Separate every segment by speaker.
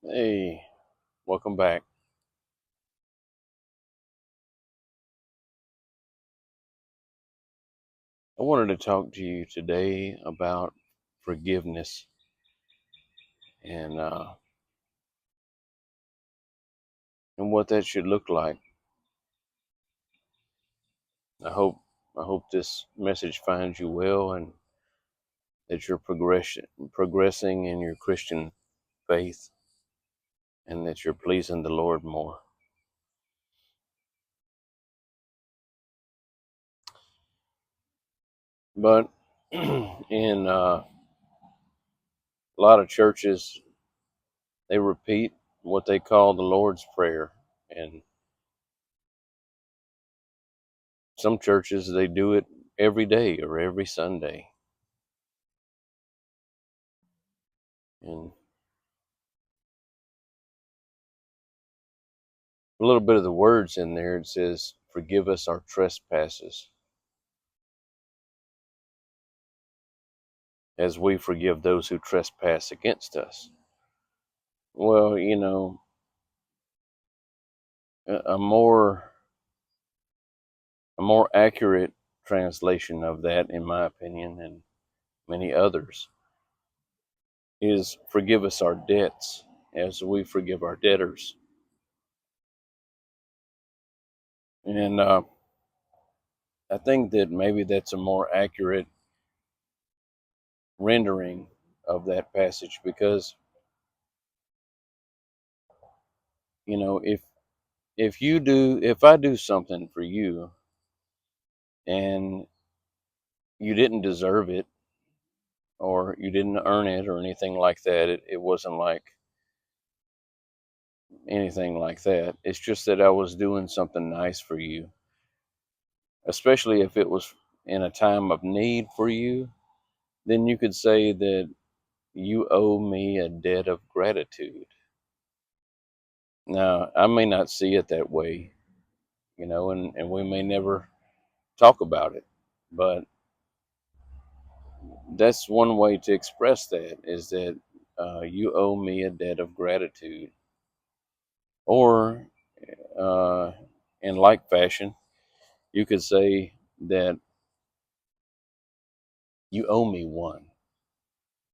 Speaker 1: Hey, welcome back. I wanted to talk to you today about forgiveness and and what that should look like. I hope I hope this message finds you well and that you're progressing in your Christian faith and that you're pleasing the Lord more. But in a lot of churches, they repeat what they call the Lord's Prayer, and some churches they do it every day or every Sunday. And a little bit of the words in there, it says, "Forgive us our trespasses as we forgive those who trespass against us." Well, a more accurate translation of that, in my opinion, and many others, is forgive us our debts as we forgive our debtors. And I think that maybe that's a more accurate rendering of that passage because, if if I do something for you and you didn't deserve it or you didn't earn it or anything like that. It wasn't like anything like that. It's just that I was doing something nice for you, especially if it was in a time of need for you. Then you could say that you owe me a debt of gratitude. Now, I may not see it that way, and we may never talk about it, but that's one way to express that is that you owe me a debt of gratitude. Or, uh, in like fashion, you could say that you owe me one,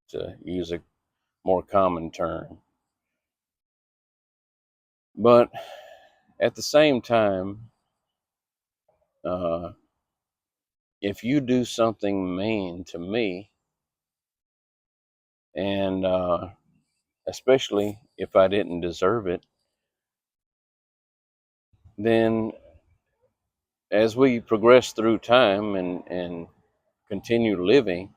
Speaker 1: to use a more common term. But at the same time, uh, if you do something mean to me, and especially if I didn't deserve it, then as we progress through time and continue living,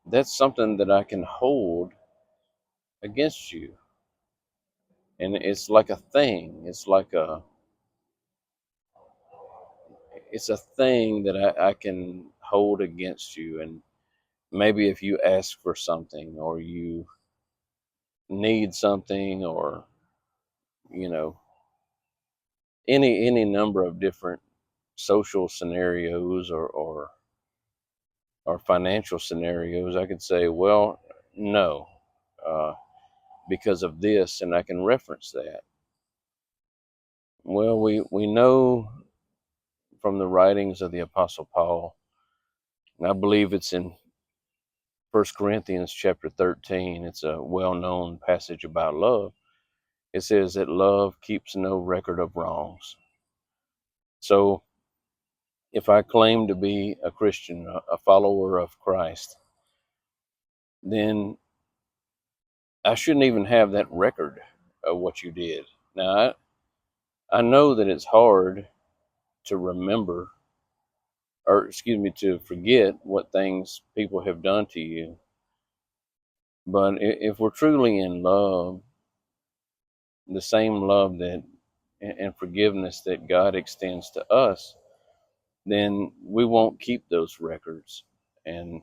Speaker 1: that's something that I can hold against you. And it's like a thing. It's a thing that I can hold against you. And maybe if you ask for something or you need something or, you know, any number of different social scenarios or financial scenarios, I could say, well, no, uh, because of this, and I can reference that. Well, we know from the writings of the Apostle Paul, and I believe it's in First Corinthians chapter 13. It's a well-known passage about love. It says that love keeps no record of wrongs. So if I claim to be a Christian, a follower of Christ, then I shouldn't even have that record of what you did. Now, I know that it's hard to remember, or excuse me, to forget what things people have done to you. But if we're truly in love, the same love that and forgiveness that God extends to us, then we won't keep those records. And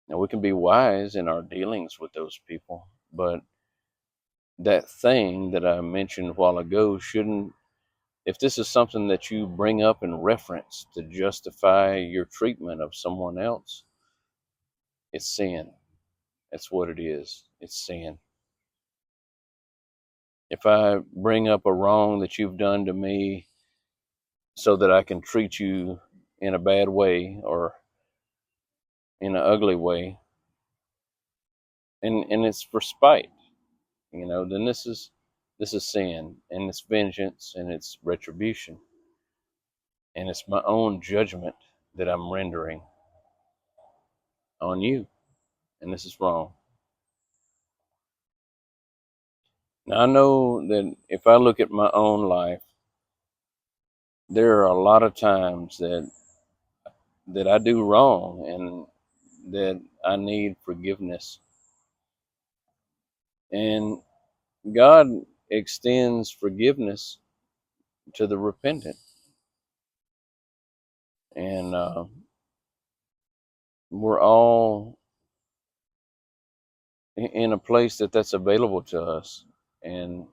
Speaker 1: now we can be wise in our dealings with those people, but that thing that I mentioned a while ago shouldn't, if this is something that you bring up in reference to justify your treatment of someone else, it's sin. That's what it is. It's sin. if I bring up a wrong that you've done to me so that I can treat you in a bad way or in an ugly way, and it's for spite, then this is sin, and it's vengeance, and it's retribution, and it's my own judgment that I'm rendering on you, and this is wrong. Now I know that if I look at my own life, there are a lot of times that I do wrong and that I need forgiveness. And God extends forgiveness to the repentant. And we're all in a place that's available to us. And,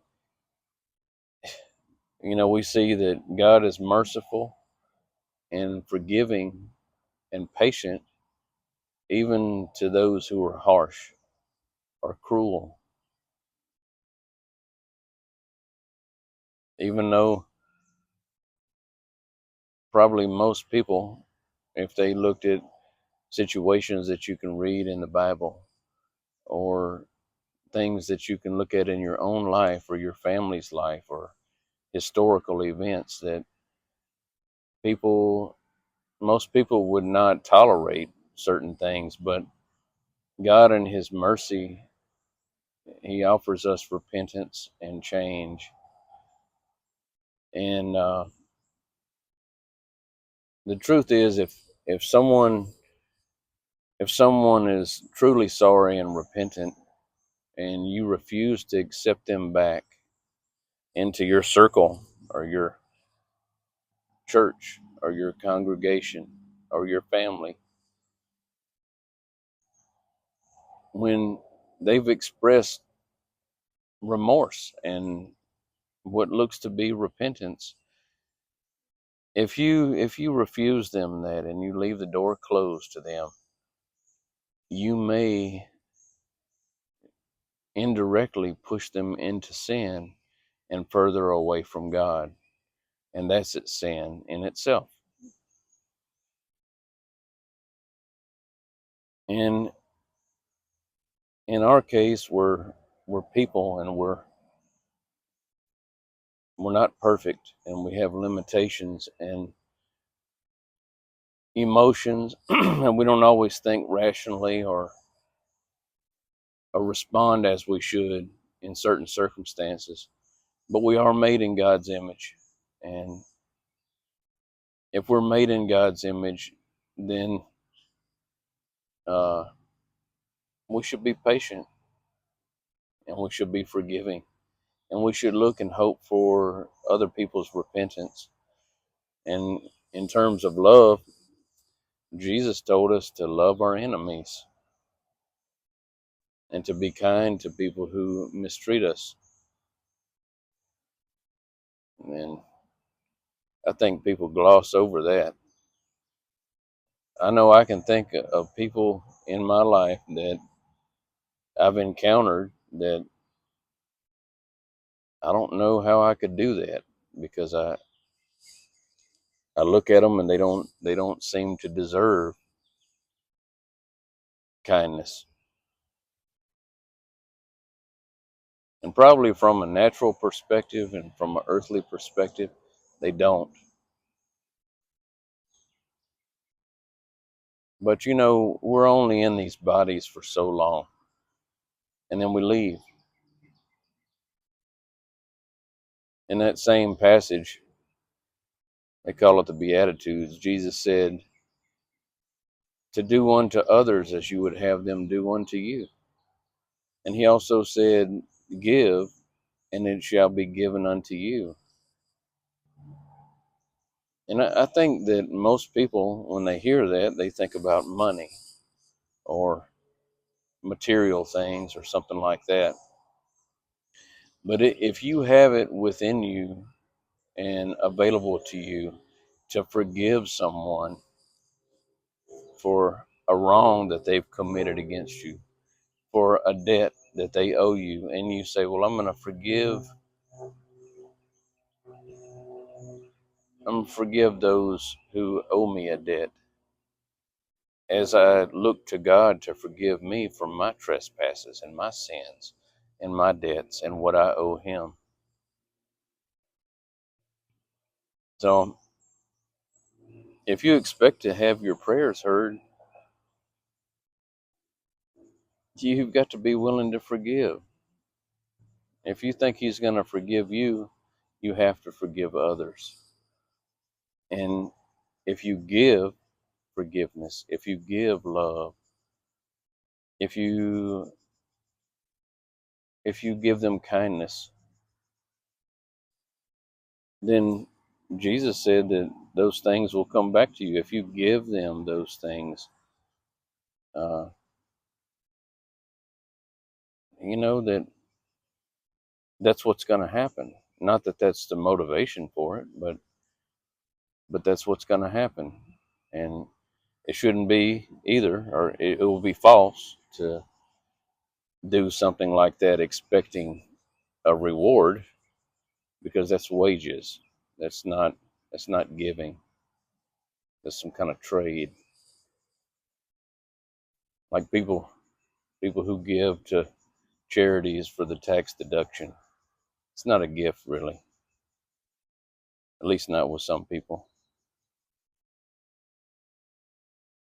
Speaker 1: we see that God is merciful and forgiving and patient, even to those who are harsh or cruel. Even though probably most people, if they looked at situations that you can read in the Bible or things that you can look at in your own life or your family's life or historical events, that people most people would not tolerate certain things, but God in his mercy, he offers us repentance and change. And the truth is, if someone is truly sorry and repentant, and you refuse to accept them back into your circle or your church or your congregation or your family, when they've expressed remorse and what looks to be repentance, if you refuse them that and you leave the door closed to them, you may indirectly push them into sin and further away from God, and that's its sin in itself. And in our case, we're people, and we're not perfect, and we have limitations and emotions, and we don't always think rationally or respond as we should in certain circumstances. But we are made in God's image, and if we're made in God's image, then uh, we should be patient, and we should be forgiving, and we should look and hope for other people's repentance. And in terms of love, Jesus told us to love our enemies and to be kind to people who mistreat us. And I think people gloss over that. I know I can think of people in my life that I've encountered that I don't know how I could do that, because I look at them and they don't seem to deserve kindness. And probably from a natural perspective and from an earthly perspective, they don't. But we're only in these bodies for so long, and then we leave. In that same passage, they call it the Beatitudes, Jesus said, to do unto others as you would have them do unto you. And he also said, give, and it shall be given unto you. And I think that most people, when they hear that, they think about money or material things or something like that. But if you have it within you and available to you to forgive someone for a wrong that they've committed against you, for a debt that they owe you, and you say, well, I'm going to forgive forgive those who owe me a debt, as I look to God to forgive me for my trespasses and my sins and my debts and what I owe Him. So, if you expect to have your prayers heard, you've got to be willing to forgive. If you think He's going to forgive you, you have to forgive others. And if you give forgiveness, if you give love, if you give them kindness, then Jesus said that those things will come back to you. If you give them those things, uh, you know that's what's going to happen. Not that that's the motivation for it, but that's what's going to happen. And it shouldn't be either, or it will be false to do something like that expecting a reward, because that's wages. That's not giving. That's some kind of trade. Like people who give to charities for the tax deduction. It's not a gift, really. At least not with some people.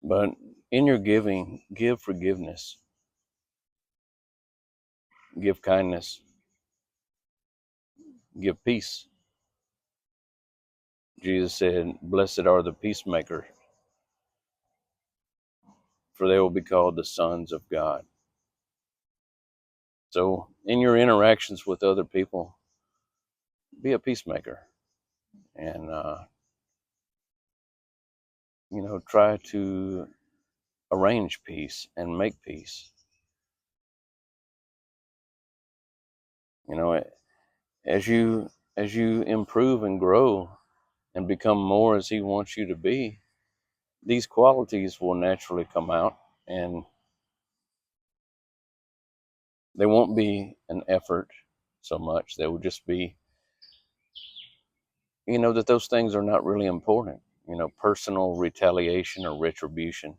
Speaker 1: But in your giving, give forgiveness, give kindness, give peace. Jesus said, "Blessed are the peacemakers, for they will be called the sons of God." So, in your interactions with other people, be a peacemaker, and try to arrange peace and make peace. You know, as you improve and grow and become more as He wants you to be, these qualities will naturally come out, and they won't be an effort so much. They will just be, that those things are not really important. Personal retaliation or retribution.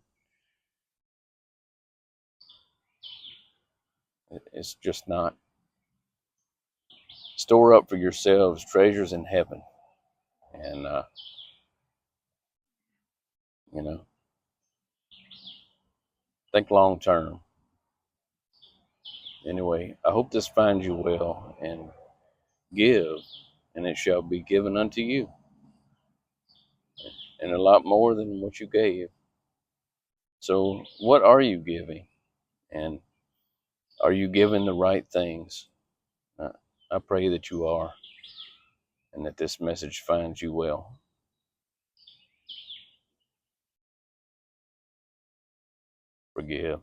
Speaker 1: It's just not. Store up for yourselves treasures in heaven, and you know, think long term. Anyway, I hope this finds you well, and give, and it shall be given unto you, and a lot more than what you gave. So, what are you giving? And are you giving the right things? Uh, I pray that you are, and that this message finds you well. Forgive.